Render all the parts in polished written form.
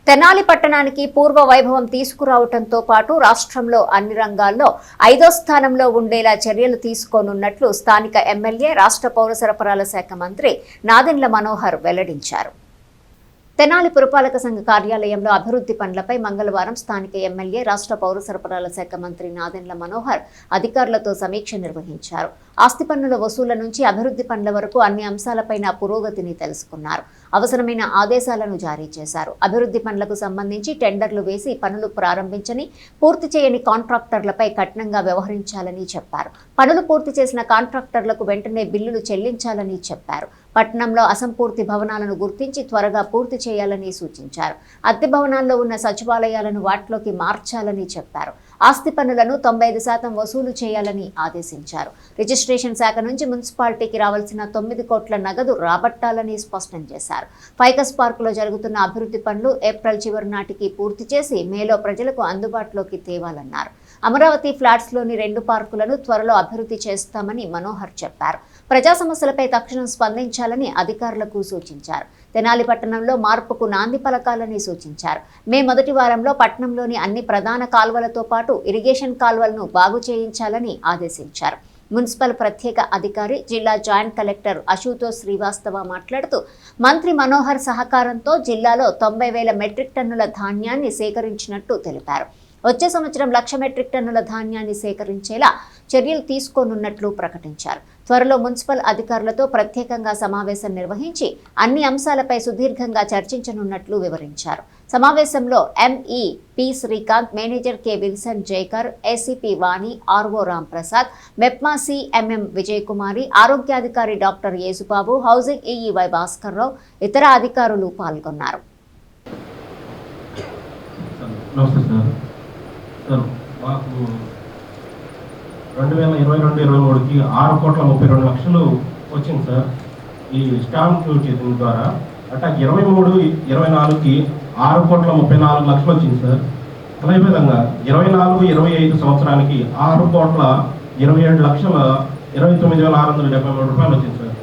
తెనాలి పట్టణానికి పూర్వ వైభవం తీసుకురావడంతో పాటు రాష్ట్రంలో అన్ని రంగాల్లో 5వ స్థానంలో ఉండేలా చర్యలు తీసుకోనున్నట్లు స్థానిక ఎమ్మెల్యే రాష్ట్ర పౌర సరఫరాల శాఖ మంత్రి నాదెండ్ల మనోహర్ వెల్లడించారు. తెనాలి పురపాలక సంఘ కార్యాలయంలో అభివృద్ధి పనులపై మంగళవారం స్థానిక ఎమ్మెల్యే రాష్ట్ర పౌర సరఫరాల శాఖ మంత్రి నాదెండ్ల మనోహర్ అధికారులతో సమీక్ష నిర్వహించారు. ఆస్తి పన్నుల వసూళ్ల నుంచి అభివృద్ధి పనుల వరకు అన్ని అంశాలపైన పురోగతిని తెలుసుకున్నారు. అవసరమైన ఆదేశాలను జారీ చేశారు. అభివృద్ధి పనులకు సంబంధించి టెండర్లు వేసి పనులు ప్రారంభించని పూర్తి చేయని కాంట్రాక్టర్లపై కఠినంగా వ్యవహరించాలని చెప్పారు. పనులు పూర్తి చేసిన కాంట్రాక్టర్లకు వెంటనే బిల్లులు చెల్లించాలని చెప్పారు. పట్టణంలో అసంపూర్తి భవనాలను గుర్తించి త్వరగా పూర్తి చేయాలని సూచించారు. అద్దె భవనాల్లో ఉన్న సచివాలయాలను వాటిలోకి మార్చాలని చెప్పారు. ఆస్తి పన్నులను 95% వసూలు చేయాలని ఆదేశించారు. రిజిస్ట్రేషన్ శాఖ నుంచి మున్సిపాలిటీకి రావాల్సిన 9 కోట్ల నగదు రాబట్టాలని స్పష్టం చేశారు. ఫైకస్ పార్కులో జరుగుతున్న అభివృద్ధి పనులు ఏప్రిల్ చివరి నాటికి పూర్తి చేసి మేలో ప్రజలకు అందుబాటులోకి తేవాలన్నారు. అమరావతి ఫ్లాట్స్లోని 2 పార్కులను త్వరలో అభివృద్ధి చేస్తామని మనోహర్ చెప్పారు. ప్రజా సమస్యలపై తక్షణం స్పందించాలని అధికారులకు సూచించారు. తెనాలి పట్టణంలో మార్పుకు నాంది పలకాలని సూచించారు. మే మొదటి వారంలో పట్టణంలోని అన్ని ప్రధాన కాల్వలతో పాటు ఇరిగేషన్ కాల్వలను బాగు చేయించాలని ఆదేశించారు. మున్సిపల్ ప్రత్యేక అధికారి జిల్లా జాయింట్ కలెక్టర్ అశుతోష్ శ్రీవాస్తవ మాట్లాడుతూ మంత్రి మనోహర్ సహకారంతో జిల్లాలో 90,000 మెట్రిక్ టన్నుల ధాన్యాన్ని సేకరించినట్టు తెలిపారు. వచ్చే సంవత్సరం 1,00,000 మెట్రిక్ టన్నుల ధాన్యాన్ని సేకరించేలా చర్యలు తీసుకోనున్నట్లు ప్రకటించారు. త్వరలో మున్సిపల్ అధికారులతో ప్రత్యేకంగా సమావేశం నిర్వహించి అన్ని అంశాలపై సుదీర్ఘంగా చర్చించనున్నట్లు వివరించారు. సమావేశంలో ME P Srikanth, manager K Wilson Jaikar, ACP Vani, RO Ramprasad, MEPMA CMM Vijayakumari, ఆరోగ్యాధికారి doctor Yesubabu, housing EE Y Bhaskar Rao, ఇతర అధికారులు పాల్గొన్నారు. మాకు 2022-23కి 6,32,00,000 వచ్చింది సార్. ఈ స్టాంప్ డ్యూటీ ద్వారా అట్లా 23-24కి 6,34,00,000 వచ్చింది సార్. అదేవిధంగా 24-25 సంవత్సరానికి 6,27,29,673 రూపాయలు వచ్చింది సార్.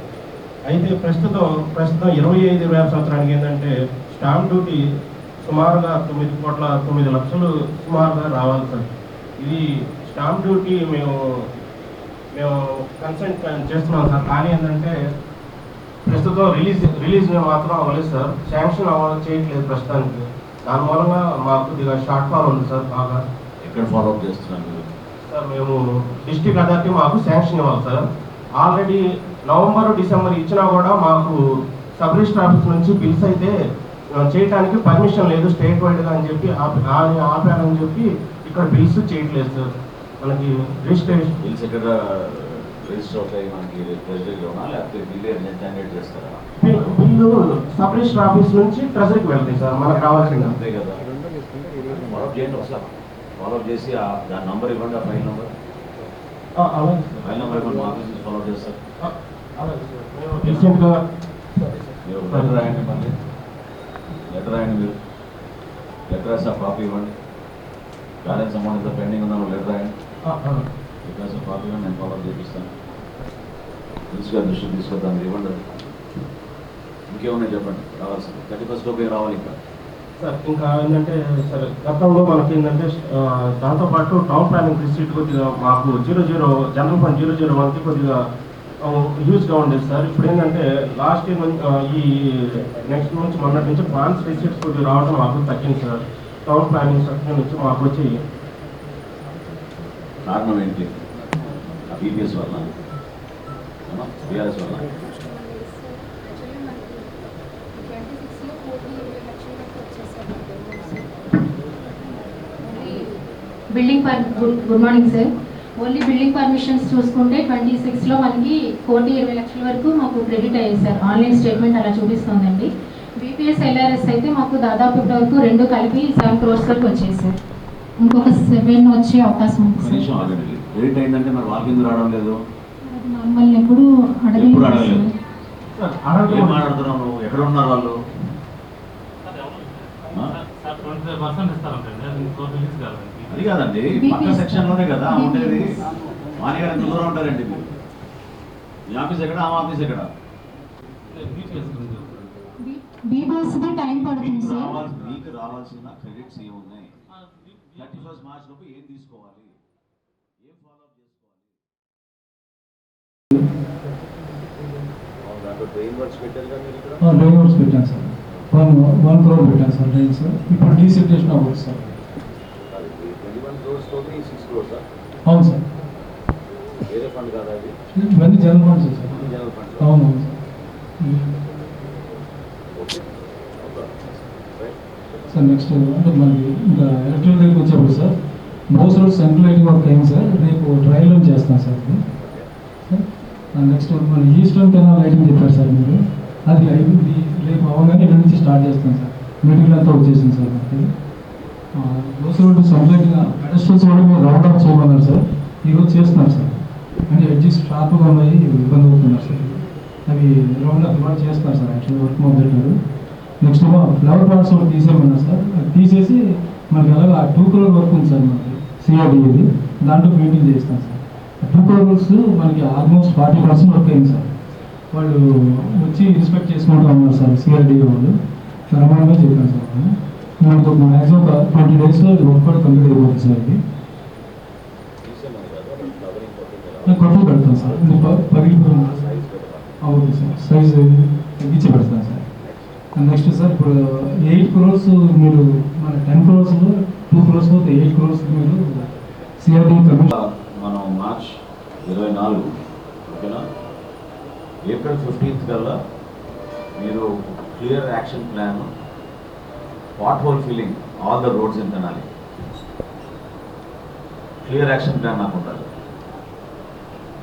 అయితే ప్రస్తుతం 25-26 సంవత్సరానికి ఏంటంటే స్టాంప్ డ్యూటీ సుమారుగా 9,09,00,000 సుమారుగా రావాలి సార్. ఇది స్టాంప్ డ్యూటీ మేము కన్సెంట్ చేస్తున్నాం సార్. కానీ ఏంటంటే ప్రస్తుతం రిలీజ్ మాత్రం అవ్వలేదు సార్. శాంక్షన్ చేయట్లేదు ప్రస్తుతానికి. దాని మూలంగా మాకు కొద్దిగా షార్ట్ ఫాల్ ఉంది సార్. బాగా ఎక్కడ ఫాలోఅప్ చేస్తున్నాను సార్. మేము డిస్ట్రిక్ట్ అథారిటీ మాకు శాంక్షన్ ఇవ్వాలి సార్. ఆల్రెడీ నవంబర్, డిసెంబర్ ఇచ్చినా కూడా మాకు సబ్ రిజిస్టర్ ఆఫీస్ నుంచి బిల్స్ అయితే చేయడానికి పర్మిషన్ లేదు స్టేట్ వైడ్గా అని చెప్పి ఆపారని చెప్పి ఇక్కడ బిల్స్ చేయట్లేదు సార్. మనకి రిజిస్ట్రేషన్ బిల్స్ ఎక్కడ రిజిస్టర్ అవుతాయి మనకి ట్రెజరీలోనా లేకపోతే బిల్లు జనరేట్ చేస్తారా? బిల్లు సబ్ రిజిస్టర్ ఆఫీస్ నుంచి ట్రెజరీకి వెళ్తాయి సార్. మనకు రావాల్సింది అంతే కదా. ఫాలోఅప్ చేయండి ఒకసారి. ఫాలోఅప్ చేసి దాని నంబర్ ఇవ్వండి. ఆ ఫైల్ నెంబర్ ఇవ్వండి. మా ఆఫీస్ నుంచి ఫాలోఅప్ చేస్తారు. రీసెంట్గా మీరు లెటర్ రాయండి. మళ్ళీ లెటర్ రాయండి. మీరు లెటర్ రాసి ఆ కాపీ ఇవ్వండి. బ్యాలెన్స్ అమౌంట్ పెండింగ్ ఉందని లెటర్ రాయండి. బికాస్ కాపీ నేను ఫాలోఅప్ చేపిస్తాను. దృష్టికి తీసుకొద్దాం. ఇవ్వండి. ఇంకేమున్నాయి చెప్పండి. రావాల్సింది 31st లోపే రావాలి. ఇంకా సార్ ఇంకా ఏంటంటే సార్ గతంలో మనకి ఏంటంటే దాంతోపాటు టౌన్ ప్లానింగ్ డిస్ట్రిక్ట్ కొద్దిగా మాకు 00 జనరల్ ఫండ్ 001కి కొద్దిగా యూజ్గా ఉండేది సార్. ఇప్పుడు ఏంటంటే లాస్ట్ ఇయర్ నుంచి ఈ నెక్స్ట్ నుంచి మొన్నటి నుంచి ప్లాన్స్ రిసిప్ట్స్ కొద్దిగా రావడం మాకు తగ్గింది సార్. టౌన్ ప్లానింగ్ సెక్షన్ నుంచి మాకు వచ్చి కారణం ఏంటి? బీపీఎస్ వల్ల, బీఆర్ఎస్ వల్ల? Building good morning sir. Only building permissions చూసుకుంటే 26లో మనకి 1,20,00,000 వరకు మాకు క్రెడిట్ అయ్యాయి సార్. ఆన్లైన్ స్టేట్మెంట్ అలా చూపిస్తుందండి. బీపీఎస్, ఎల్ఆర్ఎస్ అయితే మాకు దాదాపు ఇప్పటివరకు 2 కలిపి 7 crores వరకు వచ్చాయి సార్. ఇంకొక 7 వచ్చే అవకాశం ఉంది సార్. క్రెడిట్ అయిందంటే మరి వాళ్ళకి ఎందుకు రావడం లేదు? మమ్మల్ని ఎప్పుడు అడగలేదు. మాట్లాడుతున్నావు? ఎక్కడ ఉన్నారు వాళ్ళు? అది కాదండి, పక్క సెక్షన్ లోనే కదా ఉండేది. మానేగారు ఎంత దూరం ఉంటారండి మీరు? మీ ఆఫీస్ ఎక్కడ? ఆ ఆఫీస్ ఎక్కడ? బీబీఎస్ది టైం పడుతుంది సార్. మీకు రావాల్సిన క్రెడిట్స్ ఏమున్నాయి, 31st March లోపు ఏం తీసుకోవాలి, ఏం ఫాలో అప్ చేసుకోవాలి. దాంట్లో డ్రైన్ వర్క్స్ పెట్టారుగా మీరు ఇక్కడ? డ్రైన్ వర్క్స్ పెట్టాను సార్, 1 crore పెట్టాను సార్ డ్రైన్ సార్. ఇప్పుడు డీసెప్టేషన్ అవ్వచ్చు సార్. 21 crores తోటి 6 crores సార్? అవును సార్. వేరే ఫండ్ కాదా అది? ఇవన్నీ general funds sir. General fund. అవును అవును సార్. సార్ నెక్స్ట్ అంటే మనకి ఇంకా ఎలక్ట్రికల్ దగ్గరికి వచ్చేప్పుడు sir, most road central lighting work అయింది సార్. రేపు ట్రయల్ రన్ చేస్తాం సార్ అది. నెక్స్ట్ మన ఈస్టర్న్ కెనాల్ లైటింగ్ చెప్పారు సార్ మీరు, అది అయిపోయింది. రేపు అవగానే ఇక్కడ నుంచి స్టార్ట్ చేస్తాం సార్. మీటింగ్ అంతా వచ్చేసింది సార్ మనకి. మోస్ట్ రోడ్ సెంట్రల్ పెడస్టల్స్ కూడా మీరు రౌండ్ ఆఫ్ చేయమన్నారు సార్. ఈరోజు చేస్తున్నాం సార్. అంటే ఎడ్జెస్ షార్ప్గా ఉన్నాయి, ఇబ్బంది అవుతున్నారు సార్. అవి రౌండ్ ఆఫ్ కూడా చేస్తున్నారు సార్. యాక్చువల్లీ వర్క్ మొదలెట్టారు. నెక్స్ట్ ఫ్లవర్ పార్ట్స్ కూడా తీసేయమన్నారు సార్. అది తీసేసి మనకి అలాగా 2 crore వర్క్ ఉంది సార్ మనకి సిఆర్డీది, దాంట్లో పెయింటింగ్ చేస్తాం సార్. 2 crores మనకి ఆల్మోస్ట్ 40% వర్క్ అయింది సార్. వాళ్ళు వచ్చి ఇన్స్పెక్ట్ చేసుకుంటూ ఉన్నారు సార్ సిఆర్డీ వాళ్ళు. క్రమంగా చెప్పాను సార్. మనకు మ్యాక్సిమం ఒక 20 daysలో వర్క్ కూడా కంప్లీట్ అయిపోతుంది సార్. ఇది కొత్త పెడతాం సార్. పగిలిపోయింది అవుతుంది సార్. సైజ్ తగ్గించి పెడతాను సార్. నెక్స్ట్ సార్ ఇప్పుడు 8 crores మీరు మన 10 crores 2 crores 8 crores మీరు సిఆర్డీ కమిషన్. మనం మార్చ్ 24 ఓకేనా, ఏప్రిల్ 15th కల్లా మీరు clear action plan, pothole filling all the roads in Tenali, clear action plan నాకు ఉండాలి.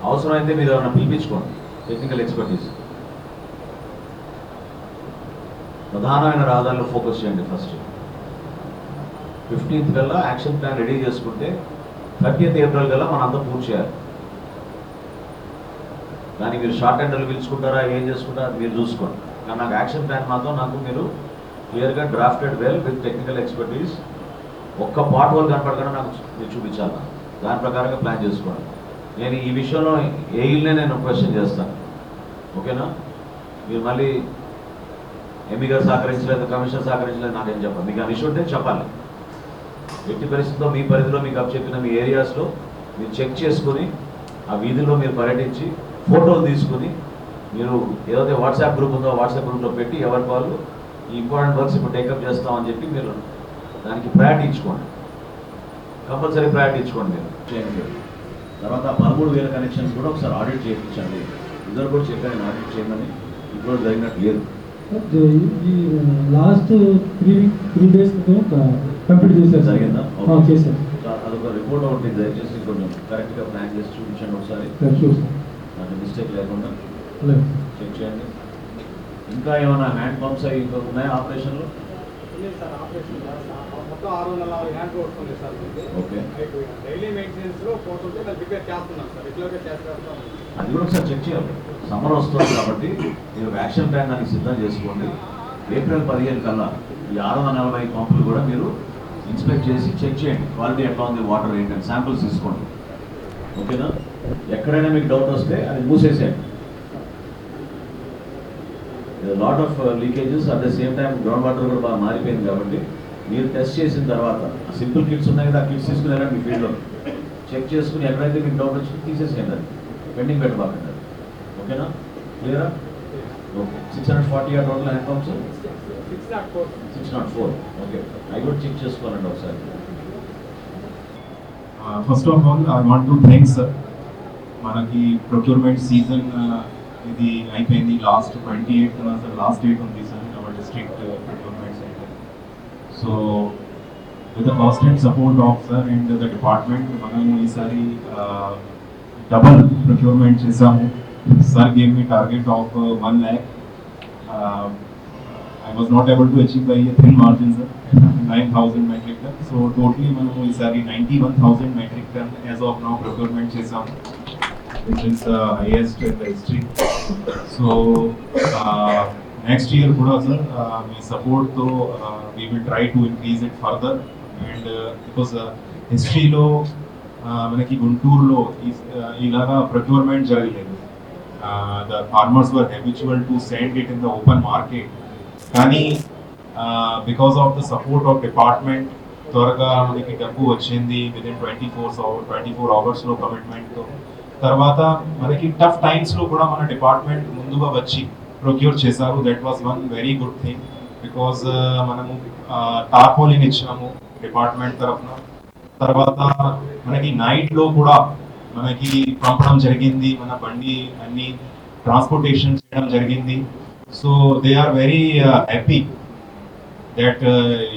అవసరమైతే మీరు ఏమైనా పిలిపించుకోండి టెక్నికల్ ఎక్స్పర్టీస్. ప్రధానమైన రహదారులు ఫోకస్ చేయండి. ఫస్ట్ 15th కల్లా యాక్షన్ ప్లాన్ రెడీ చేసుకుంటే 30th April కల్లా మనం అంతా పూర్తి చేయాలి. కానీ మీరు షార్ట్ హ్యాండర్లు పిలుచుకుంటారా ఏం చేసుకుంటారా మీరు చూసుకోండి. కానీ నాకు యాక్షన్ ప్లాన్ మాత్రం నాకు మీరు క్లియర్గా drafted well with technical expertise, ఒక్క పార్ట్ హోల్ కనపడకుండా నాకు మీరు చూపించాలి. దాని ప్రకారంగా ప్లాన్ చేసుకోండి. నేను ఈ విషయంలో ఏఈల్నే నేను క్వశ్చన్ చేస్తాను, ఓకేనా? మీరు మళ్ళీ ఎంఈ గారు సహకరించలేదు, కమిషనర్ సహకరించలేదు నాకేం చెప్పాలి. మీకు ఆ విషయం ఉంటే చెప్పాలి. ఎట్టి పరిస్థితుల్లో మీ పరిధిలో మీకు చెప్పిన మీ ఏరియాస్లో మీరు చెక్ చేసుకుని ఆ వీధిలో మీరు పర్యటించి ఫోటోలు తీసుకుని మీరు ఏదైతే వాట్సాప్ గ్రూప్ ఉందో వాట్సాప్ గ్రూప్లో పెట్టి ఎవరికి వాళ్ళు ఈ ఇంపార్టెంట్ వర్క్స్ ఇప్పుడు టేకప్ చేస్తామని చెప్పి మీరు దానికి ప్రయారిటీ ఇచ్చుకోండి. కంపల్సరీ ప్రయారిటీ ఇచ్చుకోండి మీరు చేయండి. తర్వాత 13,000 కనెక్షన్స్ కూడా ఒకసారి ఆడిట్ చేయించండి. ఇద్దరు కూడా చెప్పాను ఆడిట్ చేయమని, ఇప్పుడు జరిగినట్టు లేదు. ఈ లాస్ట్ 3 days కంప్లీట్ చేశారు. జరిగిందా? చేశారు. అదొక రిపోర్ట్ ఒకటి దయచేసి కొంచెం కరెక్ట్గా ప్లాన్ చేసి చూపించండి ఒకసారి, అంటే మిస్టేక్ లేకుండా చెక్ చేయండి. ఇంకా ఏమైనా హ్యాండ్ పంప్స్ అవి ఇంకా ఉన్నాయా ఆపరేషన్లో? మొత్తం 640 హ్యాండ్ రోడ్స్ ఉన్నాయి సార్. ఓకే, డైలీ మెయింటెనెన్స్లో 4 రిపేర్ చేస్తున్నాం సార్. రెగ్యులర్గా చేస్తాం. అది కూడా ఒకసారి చెక్ చేయాలి. సమ్మర్ వస్తుంది కాబట్టి మీరు యాక్షన్ ప్లాన్ దానికి సిద్ధం చేసుకోండి. ఏప్రిల్ 15 కల్లా ఈ 640 పంపులు కూడా మీరు ఇన్స్పెక్ట్ చేసి చెక్ చేయండి. క్వాలిటీ ఎట్లా ఉంది, వాటర్ ఏంటంటే శాంపుల్స్ తీసుకోండి, ఓకేనా? ఎక్కడైనా మీకు డౌట్ వస్తే అది మూసేసేయండి. Lot of leakages at the same time ground water కూడా బాగా మారిపోయింది కాబట్టి మీరు టెస్ట్ చేసిన తర్వాత సింపుల్ కిట్స్ ఉన్నాయి కదా, ఆ కిట్స్ తీసుకున్నారా మీ ఫీల్డ్లో చెక్ చేసుకుని ఎక్కడైతే మీకు డౌట్ వచ్చిందో తీసేసేయండి. అది పెండింగ్ పెట్టబాకండి. ఓకేనా? క్లియరా? Okay. 640 total hand pumps, 604. Okay, అవి కూడా చెక్ చేసుకోవాలండి ఒకసారి. First of all I want to thanks sir. మనకి ప్రొక్యూర్మెంట్ సీజన్ ఇది అయిపోయింది. Last 28th sir last date ఉంది sir our district procurement center. So with the constant support of sir and the department మనము ఈసారి double procurement చేసాము. Sir gave me target of 1 lakh. I was not able to achieve by a thin margin, sir. 9,000 metric ton. So totally మనము ఈసారి 91,000 metric ton as of now procurement చేసాము, which is highest in the history. So next year కూడా sir మీ support తో we will try to increase it further, and because historyలో మనకి గుంటూరులో ఇలాగా procurement జరగలేదు. The farmers were habitual to send it in the open market. కానీ because of the support of department త్వరగా మనకి డబ్బు వచ్చింది విదిన్ 24 అవర్స్లో కమిట్మెంట్తో. తర్వాత మనకి టఫ్ టైమ్స్లో కూడా మన డిపార్ట్మెంట్ ముందుగా వచ్చి ప్రొక్యూర్ చేశారు. That was one very good thing because మనము టార్పోలిన్ ఇచ్చాము డిపార్ట్మెంట్ తరఫున. తర్వాత మనకి నైట్లో కూడా మనకి పంపడం జరిగింది, మన బండి అన్ని ట్రాన్స్పోర్టేషన్ చేయడం జరిగింది. So they are very happy that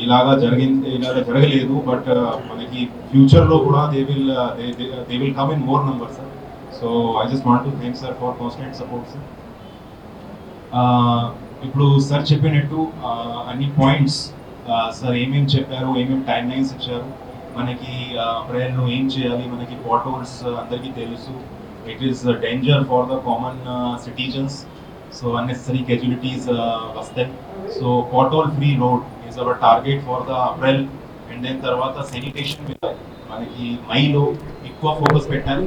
ఇలాగా జరగలేదు. బట్ మనకి ఫ్యూచర్లో కూడా they will come in more numbers. So I just want to thank sir for constant support sir. ఇప్పుడు సార్ చెప్పినట్టు అన్ని పాయింట్స్ సార్ ఏమేమి చెప్పారు, ఏమేమి టైం లైన్స్ ఇచ్చారు, మనకి అప్రైల్లో ఏం చేయాలి, మనకి పాటోల్స్ అందరికీ తెలుసు. It is danger for the common citizens. So unnecessary casualties వస్తాయి. So pothole free road is our target for the April. And then తర్వాత శానిటేషన్ మీద మనకి మైలో ఎక్కువ ఫోకస్ పెట్టాలి.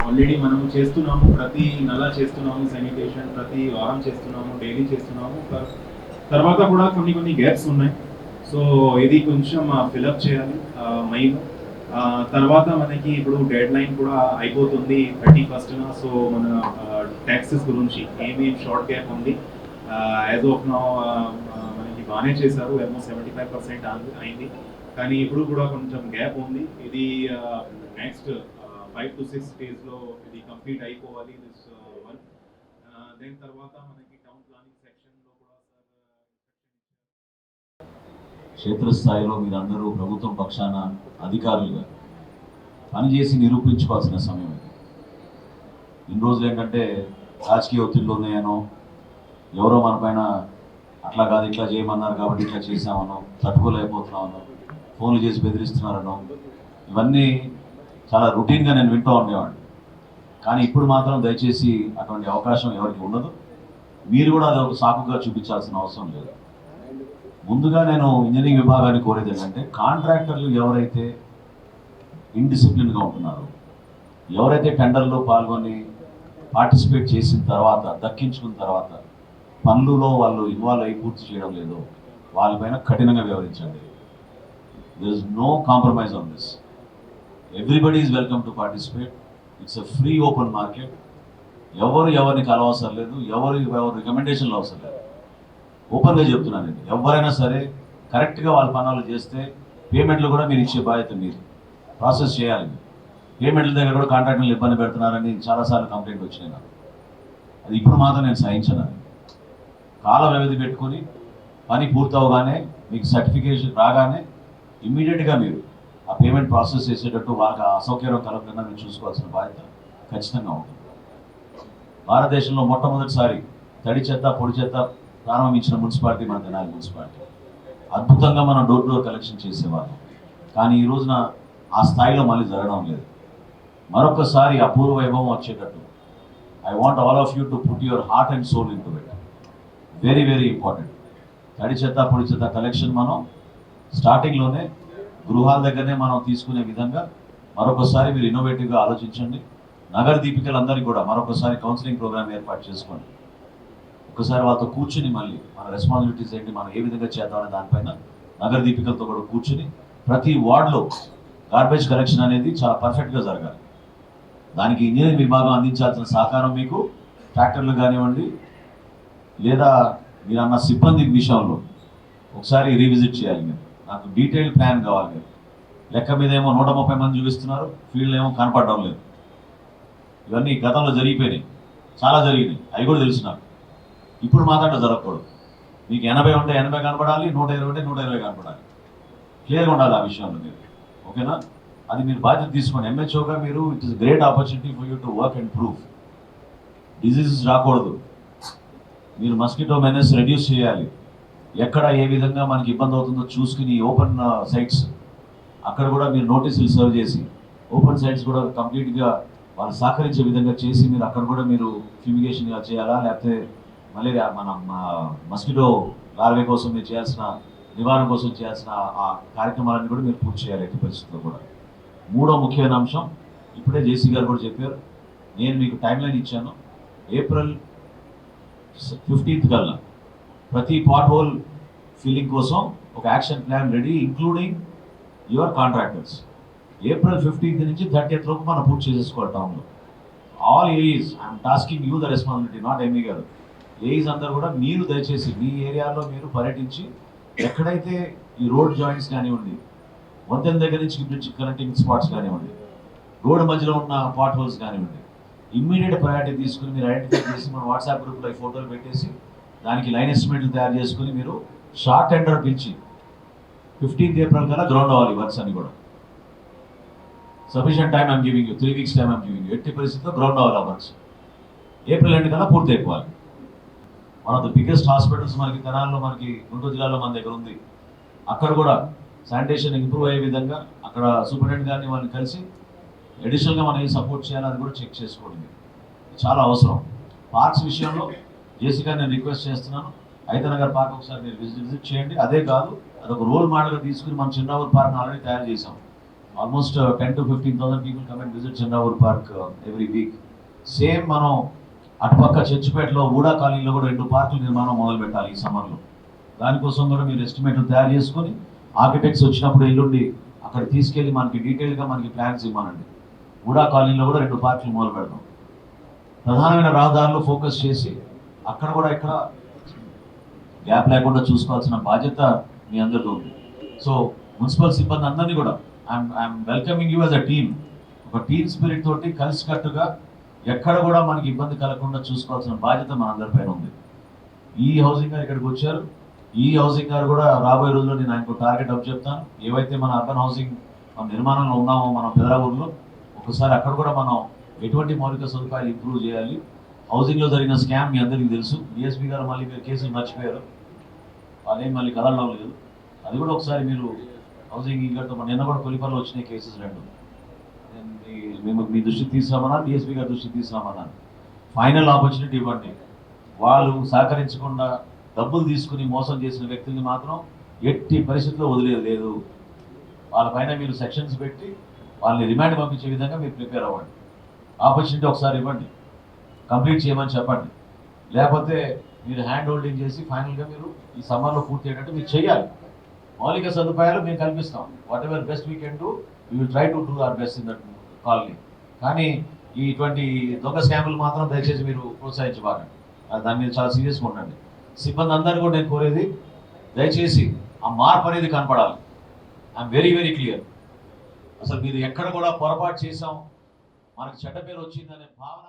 ఆల్రెడీ మనం చేస్తున్నాము, ప్రతి నెల చేస్తున్నాము శానిటేషన్, ప్రతి వారం చేస్తున్నాము, డైలీ చేస్తున్నాము. తర్వాత కూడా కొన్ని గ్యాప్స్ ఉన్నాయి. సో ఇది కొంచెం ఫిలప్ చేయాలి మైలో. తర్వాత మనకి ఇప్పుడు డెడ్ లైన్ కూడా అయిపోతుంది 31st. సో మన ట్యాక్సెస్ గురించి ఏమేమి షార్ట్ గ్యాప్ ఉంది, యాజ్ ఆఫ్ నౌ మనకి బాగానే చేశారు, ఆల్మోస్ట్ 75% అయింది. కానీ ఇప్పుడు కూడా కొంచెం గ్యాప్ ఉంది. ఇది నెక్స్ట్ 5 to 6 daysలో ఇది కంప్లీట్ అయిపోవాలి దిస్ వర్క్. దెన్ తర్వాత మనకి టౌన్ ప్లానింగ్ సెక్షన్లో కూడా క్షేత్రస్థాయిలో మీరందరూ ప్రభుత్వం పక్షాన అధికారులుగా పనిచేసి నిరూపించుకోవాల్సిన సమయం ఇది. ఇన్ని రోజులు ఏంటంటే రాజకీయ ఒత్తిళ్ళు ఉన్నాయనో, ఎవరో మన పైన అట్లా కాదు ఇట్లా చేయమన్నారు కాబట్టి ఇట్లా చేసామనో, తట్టుకోలేకపోతున్నామనో, ఫోన్లు చేసి బెదిరిస్తున్నారనో, ఇవన్నీ చాలా రొటీన్గా నేను వింటూ ఉండేవాడిని. కానీ ఇప్పుడు మాత్రం దయచేసి అటువంటి అవకాశం ఎవరికి ఉండదు. మీరు కూడా అది ఒక సాకుగా చూపించాల్సిన అవసరం లేదు. ముందుగా నేను ఇంజనీరింగ్ విభాగాన్ని కోరేది ఏంటంటే, కాంట్రాక్టర్లు ఎవరైతే ఇండిసిప్లిన్గా ఉంటున్నారో, ఎవరైతే టెండర్లో పాల్గొని పార్టిసిపేట్ చేసిన తర్వాత, దక్కించుకున్న తర్వాత పనులలో వాళ్ళు ఇన్వాల్వ్ అయ్యి పూర్తి చేయడం లేదో వాళ్ళపైన కఠినంగా వ్యవహరించండి. There is no compromise on this. Everybody is welcome to participate. It's a free open market. ఎవరిని కలవసరం లేదు, ఎవరి రికమెండేషన్లు అవసరం లేదు. ఓపెన్గా చెప్తున్నానండి, ఎవరైనా సరే కరెక్ట్గా వాళ్ళ పనులు చేస్తే పేమెంట్లు కూడా మీరు ఇచ్చే బాధ్యత మీరు ప్రాసెస్ చేయాలి. పేమెంట్ల దగ్గర కూడా కాంట్రాక్టర్లు ఇబ్బంది పెడుతున్నారని చాలాసార్లు కంప్లైంట్ వచ్చినాయి నాకు. అది ఇప్పుడు మాత్రం నేను సహించను. కాల వ్యవధి పెట్టుకొని పని పూర్తవగానే మీకు సర్టిఫికేషన్ రాగానే ఇమ్మీడియట్గా మీరు ఆ పేమెంట్ ప్రాసెస్ చేసేటట్టు వాళ్ళకి అసౌకర్యం కలగకుండా మీరు చూసుకోవాల్సిన బాధ్యత ఖచ్చితంగా ఉంటుంది. భారతదేశంలో మొట్టమొదటిసారి తడి చెత్త పొడి చెత్త ప్రారంభించిన మున్సిపాలిటీ మన తెనాలి మున్సిపాలిటీ. అద్భుతంగా మనం డోర్ డోర్ కలెక్షన్ చేసేవాళ్ళం. కానీ ఈ రోజున ఆ స్థాయిలో మళ్ళీ జరగడం లేదు. మరొకసారి అపూర్వ వైభవం వచ్చేటట్టు I want all of you to put your heart and soul into it. Very very important. తడి చెత్త పొడి చెత్త కలెక్షన్ మనం స్టార్టింగ్లోనే గృహాల దగ్గరనే మనం తీసుకునే విధంగా మరొకసారి మీరు ఇన్నోవేటివ్గా ఆలోచించండి. నగర దీపికలందరికీ కూడా మరొకసారి కౌన్సిలింగ్ ప్రోగ్రామ్ ఏర్పాటు చేసుకోండి. ఒకసారి వాళ్ళతో కూర్చుని మళ్ళీ మన రెస్పాన్సిబిలిటీస్ ఏంటి, మనం ఏ విధంగా చేద్దామనే దానిపైన నగర దీపికలతో కూడా కూర్చుని ప్రతి వార్డులో గార్బేజ్ కలెక్షన్ అనేది చాలా పర్ఫెక్ట్గా జరగాలి. దానికి ఇంజనీరింగ్ విభాగం అందించాల్సిన సహకారం మీకు ట్రాక్టర్లు కానివ్వండి, లేదా మీరు అన్న సిబ్బంది విషయంలో ఒకసారి రీవిజిట్ చేయాలి. మీరు నాకు డీటెయిల్ ప్లాన్ కావాలి. మీరు లెక్క మీద ఏమో 130 మంది చూపిస్తున్నారు, ఫీల్డ్ ఏమో కనపడడం లేదు. ఇవన్నీ గతంలో జరిగిపోయినాయి, చాలా జరిగినాయి, అవి కూడా తెలుసు నాకు. ఇప్పుడు మాత్రం జరగకూడదు. మీకు 80 ఉంటే 80 కనపడాలి, 120 ఉంటే 120 కనపడాలి. క్లియర్గా ఉండాలి ఆ విషయంలో మీరు. ఓకేనా? అది మీరు బాధ్యత తీసుకోండి. ఎంహెచ్ఓగా మీరు it is great opportunity for you to work and prove. Diseases రాకూడదు. మీరు మస్కిటో మెనెస్ రెడ్యూస్ చేయాలి. ఎక్కడ ఏ విధంగా మనకి ఇబ్బంది అవుతుందో చూసుకుని ఓపెన్ సైట్స్ అక్కడ కూడా మీరు నోటీసులు సర్వ్ చేసి ఓపెన్ సైట్స్ కూడా కంప్లీట్గా వాళ్ళు సహకరించే విధంగా చేసి మీరు అక్కడ కూడా మీరు ఫ్యూమిగేషన్ చేయాలా, లేకపోతే మలేరియా మన మస్కిటో లార్వే కోసం మీరు చేయాల్సిన నివారణ కోసం చేయాల్సిన ఆ కార్యక్రమాలన్నీ కూడా మీరు పూర్తి చేయాలి ఎట్టి పరిస్థితుల్లో కూడా. మూడో ముఖ్యమైన అంశం ఇప్పుడే జేసీ గారు కూడా చెప్పారు. నేను మీకు టైం లైన్ ఇచ్చాను. April 15th కల్లా ప్రతి పాట్ హోల్ ఫిల్లింగ్ కోసం ఒక action plan ready, including your contractors. April 15th నుంచి 30th లోపు మనం పూర్తి చేసేసుకోవాలి టౌన్లో. All AEs, I'm tasking you the responsibility, not ME గారు. ఏఈస్ అందరూ కూడా మీరు దయచేసి మీ ఏరియాలో మీరు పర్యటించి ఎక్కడైతే ఈ రోడ్ జాయింట్స్ కానివ్వండి, వంతెన దగ్గర నుంచి బ్రిడ్జ్ కనెక్టింగ్ స్పాట్స్ కానివ్వండి, రోడ్ మధ్యలో ఉన్న పాట్ హోల్స్ కానివ్వండి, ఇమ్మీడియట్ ప్రయారిటీ తీసుకుని మీరు ఐడెంటిఫై చేసి మన వాట్సాప్ గ్రూప్లో ఈ ఫోటోలు పెట్టేసి దానికి లైన్ ఎస్టిమేట్లు తయారు చేసుకుని మీరు షార్ట్ టెండర్ పిలిచి 15th April కల్లా గ్రౌండ్ అవ్వాలి వర్క్స్ అని కూడా. Sufficient time I'm giving you, 3 weeks time I'm giving you. ఎట్టి పరిస్థితిలో గ్రౌండ్ అవ్వాలి ఆ వర్క్స్. ఏప్రిల్ ఎండ్ కల్లా పూర్తి అయిపోవాలి. One of the biggest hospitals మనకి తెనాలిలో, మనకి గుంటూరు జిల్లాలో మన దగ్గర ఉంది. అక్కడ కూడా శానిటేషన్ ఇంప్రూవ్ అయ్యే విధంగా అక్కడ సూపరింటెండెంట్ గారిని వాళ్ళని కలిసి అడిషనల్గా మనం ఏం సపోర్ట్ చేయాలని కూడా చెక్ చేసుకోవడం చాలా అవసరం. పార్క్స్ విషయంలో జేసీగా నేను రిక్వెస్ట్ చేస్తున్నాను, ఐతనగర్ పార్క్ ఒకసారి మీరు విజిట్ చేయండి. అదే కాదు, అదొక రోల్ మోడల్గా తీసుకుని మనం చిన్నావూరు పార్క్ ఆల్రెడీ తయారు చేసాం. Almost 10,000 to 15,000 people come and visit Chinnavuru park every week. Same మనం అటుపక్క చర్చిపేటలో ఊడా కాలనీలో కూడా 2 పార్కుల నిర్మాణం మొదలు పెట్టాలి ఈ సమ్మర్లో. దానికోసం కూడా మీరు ఎస్టిమేట్లు తయారు చేసుకొని ఆర్కిటెక్ట్స్ వచ్చినప్పుడు ఎల్లుండి అక్కడ తీసుకెళ్ళి మనకి డీటెయిల్గా మనకి ప్లాన్స్ ఇవ్వమనండి. ఊడా కాలనీలో కూడా 2 పార్కులు మొదలు పెడతాం. ప్రధానమైన రహదారులు ఫోకస్ చేసి అక్కడ కూడా ఇక్కడ గ్యాప్ లేకుండా చూసుకోవాల్సిన బాధ్యత మీ అందరితో ఉంది. సో మున్సిపల్ సిబ్బంది అందరినీ కూడా I'm welcoming you as a team. ఒక టీమ్ స్పిరిట్ తోటి కలిసికట్టుగా ఎక్కడ కూడా మనకి ఇబ్బంది కలగకుండా చూసుకోవాల్సిన బాధ్యత మన అందరిపైన ఉంది. ఈ హౌసింగ్ గారు ఇక్కడికి వచ్చారు. ఈ హౌసింగ్ గారు కూడా రాబోయే రోజుల్లో నేను ఆయనకు టార్గెట్ అప్ చెప్తాను. ఏవైతే మన అర్బన్ హౌసింగ్ మన నిర్మాణంలో ఉన్నామో మన పెదరావూరులో, ఒకసారి అక్కడ కూడా మనం ఎటువంటి మౌలిక సదుపాయాలు ఇంప్రూవ్ చేయాలి. హౌసింగ్లో జరిగిన స్కామ్ మీ అందరికీ తెలుసు. డిఎస్పీ గారు మళ్ళీ మీరు కేసులు మర్చిపోయారు, వాళ్ళేం మళ్ళీ కదలడం లేదు. అది కూడా ఒకసారి మీరు హౌసింగ్ గారితో నిన్న కూడా కొలిపర్లో వచ్చినాయి కేసెస్ 2. మేము మీ దృష్టికి తీసుకురామన్నా, డిఎస్పీ గారి దృష్టికి తీసుకురామన్నాను. ఫైనల్ ఆపర్చునిటీ ఇవ్వండి. వాళ్ళు సహకరించకుండా డబ్బులు తీసుకుని మోసం చేసిన వ్యక్తుల్ని మాత్రం ఎట్టి పరిస్థితుల్లో వదిలేదు లేదు. వాళ్ళపైన మీరు సెక్షన్స్ పెట్టి వాళ్ళని రిమాండ్ పంపించే విధంగా మీరు ప్రిపేర్ అవ్వండి. ఆపర్చునిటీ ఒకసారి ఇవ్వండి, కంప్లీట్ చేయమని చెప్పండి. లేకపోతే మీరు హ్యాండ్ హోల్డింగ్ చేసి ఫైనల్గా మీరు ఈ సమ్మర్లో పూర్తి అయ్యేటట్టు మీరు చేయాలి. మౌలిక సదుపాయాలు మేము కల్పిస్తాం. Whatever best we can do, we will try to do our best in that colony. కానీ ఇటువంటి దొంగ స్కాములు మాత్రం దయచేసి మీరు ప్రోత్సహించబాకండి. దాని మీద చాలా సీరియస్గా ఉండండి. సిబ్బంది అందరినీ కూడా నేను కోరేది, దయచేసి ఆ మార్పు అనేది కనపడాలి. I'm very very clear. అసలు మీరు ఎక్కడ కూడా పొరపాటు చేసాం, మనకు చెడ్డ పేరు వచ్చిందనే భావన